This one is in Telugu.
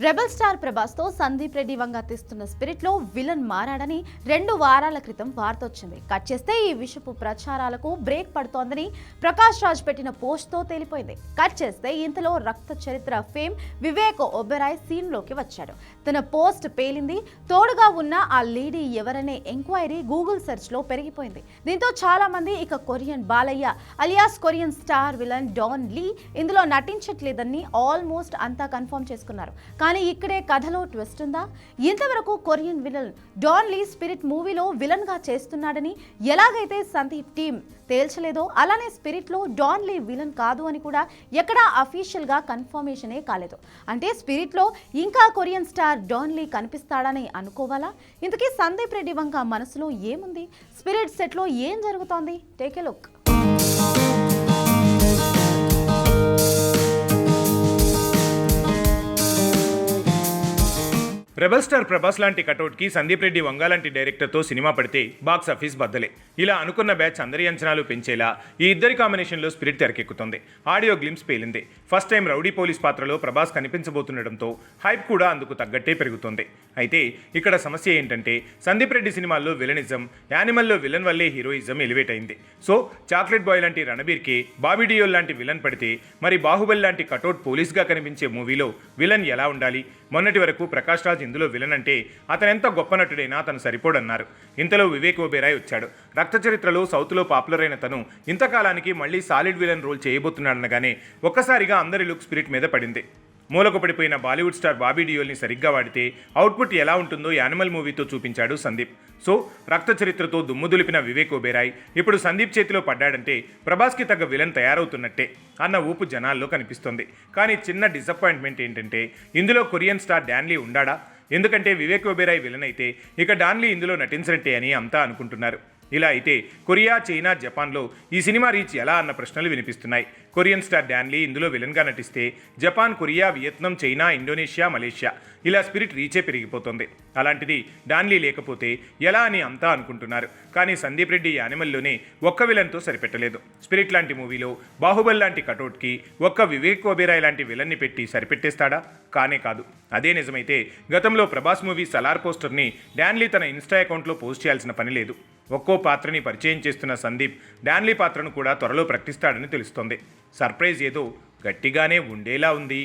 రెబల్ స్టార్ ప్రభాస్ తో సందీప్ రెడ్డి వంగ తీస్తున్న స్పిరిట్ లో విలన్ మారాడని 2 వారాల క్రితం వార్త వచ్చింది. కట్ చేస్తే ఈ విషపు ప్రచారాలకు బ్రేక్ పడుతోందని ప్రకాష్ రాజ్ పెట్టిన పోస్ట్ తో తేలిపోయింది. కట్ చేస్తే ఇంతలో రక్త చరిత్ర ఫేమ్ వివేక్ ఒబెరాయ్ సీన్ లోకి వచ్చాడు. తన పోస్ట్ పేలింది. తోడుగా ఉన్న ఆ లేడీ ఎవరనే ఎంక్వైరీ గూగుల్ సెర్చ్ లో పెరిగిపోయింది. దీంతో చాలా మంది ఇక Korean Balayya alias Korean star villain Don Lee ఇందులో నటించట్లేదని ఆల్మోస్ట్ అంతా కన్ఫర్మ్ చేసుకున్నారు. కానీ ఇక్కడే కథలో ట్విస్ట్ ఉందా? ఇంతవరకు Korean villain Don Lee Spirit మూవీలో విలన్ గా చేస్తున్నాడని ఎలాగైతే సందీప్ టీమ్ తేల్చలేదో అలానే స్పిరిట్ లో డాన్ లీ విలన్ కాదు అని కూడా ఎక్కడా అఫీషియల్ గా కన్ఫర్మేషనే కాలేదు. అంటే స్పిరిట్ లో ఇంకా కొరియన్ స్టార్ డాన్ లీ కనిపిస్తాడని అనుకోవాలా? ఇంతకీ సందీప్ రెడ్డి వంక మనసులో ఏముంది? స్పిరిట్ సెట్ లో ఏం జరుగుతోంది? Take a look. Rebel star Prabhas లాంటి కటౌట్కి సందీప్ రెడ్డి వంగ లాంటి డైరెక్టర్తో సినిమా పడితే బాక్స్ ఆఫీస్ బద్దలే. ఇలా అనుకున్న బ్యాచ్ అందరి అంచనాలు పెంచేలా ఈ ఇద్దరి కాంబినేషన్లో స్పిరిట్ తెరకెక్కుతుంది. ఆడియో గ్లిమ్స్ పేలింది. ఫస్ట్ టైం రౌడీ పోలీస్ పాత్రలో ప్రభాస్ కనిపించబోతుండటంతో హైప్ కూడా అందుకు తగ్గట్టే పెరుగుతుంది. అయితే ఇక్కడ సమస్య ఏంటంటే సందీప్ రెడ్డి సినిమాల్లో విలనిజం, యానిమల్లో విలన్ వల్లే హీరోయిజం ఎలివేట్ అయింది. సో చాక్లెట్ బాయ్ లాంటి రణబీర్కి బాబీ డియోల్ లాంటి విలన్ పడితే మరి బాహుబలి లాంటి కటౌట్ పోలీస్గా కనిపించే మూవీలో విలన్ ఎలా ఉండాలి? మొన్నటి వరకు ప్రకాష్ రాజ్ ఇందులో విలన్ అంటే అతనెంత గొప్ప నటుడైనా అతను సరిపోడన్నారు. ఇంతలో వివేక్ ఒబెరాయ్ వచ్చాడు. రక్త చరిత్రలో సౌత్లో పాపులర్ అయిన తను ఇంతకాలానికి మళ్ళీ సాలిడ్ విలన్ రోల్ చేయబోతున్నాడనగానే ఒక్కసారిగా అందరి లుక్ స్పిరిట్ మీద పడింది. మూలకు పడిపోయిన బాలీవుడ్ స్టార్ బాబీ డియోల్ని సరిగ్గా వాడితే అవుట్పుట్ ఎలా ఉంటుందో యానిమల్ మూవీతో చూపించాడు సందీప్. సో రక్త చరిత్రతో దుమ్ము దులిపిన వివేక్ ఒబెరాయ్ ఇప్పుడు సందీప్ చేతిలో పడ్డాడంటే ప్రభాస్కి తగ్గ విలన్ తయారవుతున్నట్టే అన్న ఊపు జనాల్లో కనిపిస్తుంది. కానీ చిన్న డిసప్పాయింట్మెంట్ ఏంటంటే ఇందులో కొరియన్ స్టార్ డాన్ లీ ఉండాడా? ఎందుకంటే వివేక్ ఒబెరాయ్ విలన్ అయితే ఇక డాన్ లీ ఇందులో నటించినట్టే అని అంతా అనుకుంటున్నారు. ఇలా అయితే కొరియా, చైనా, జపాన్లో ఈ సినిమా రీచ్ ఎలా అన్న ప్రశ్నలు వినిపిస్తున్నాయి. కొరియన్ స్టార్ డాన్ లీ ఇందులో విలన్గా నటిస్తే Japan, Korea, Vietnam, China, Indonesia, Malaysia ఇలా స్పిరిట్ రీచే పెరిగిపోతుంది. అలాంటిది డాన్ లీ లేకపోతే ఎలా అని అంతా అనుకుంటున్నారు. కానీ సందీప్ రెడ్డి యానిమల్లోనే ఒక్క విలన్తో సరిపెట్టలేదు. స్పిరిట్ లాంటి మూవీలో బాహుబలి లాంటి కటౌట్కి ఒక్క వివేక్ ఒబెరాయ్ లాంటి విలన్ని పెట్టి సరిపెట్టేస్తాడా? కానే కాదు. అదే నిజమైతే గతంలో ప్రభాస్ మూవీ సలార్ పోస్టర్ని డాన్ లీ తన ఇన్స్టా అకౌంట్లో పోస్ట్ చేయాల్సిన పని లేదు. ఒక్కో పాత్రని పరిచయం చేస్తున్న సందీప్ డాన్ లీ పాత్రను కూడా త్వరలో ప్రకటిస్తాడని తెలుస్తోంది. సర్ప్రైజ్ ఏదో గట్టిగానే ఉండేలా ఉంది.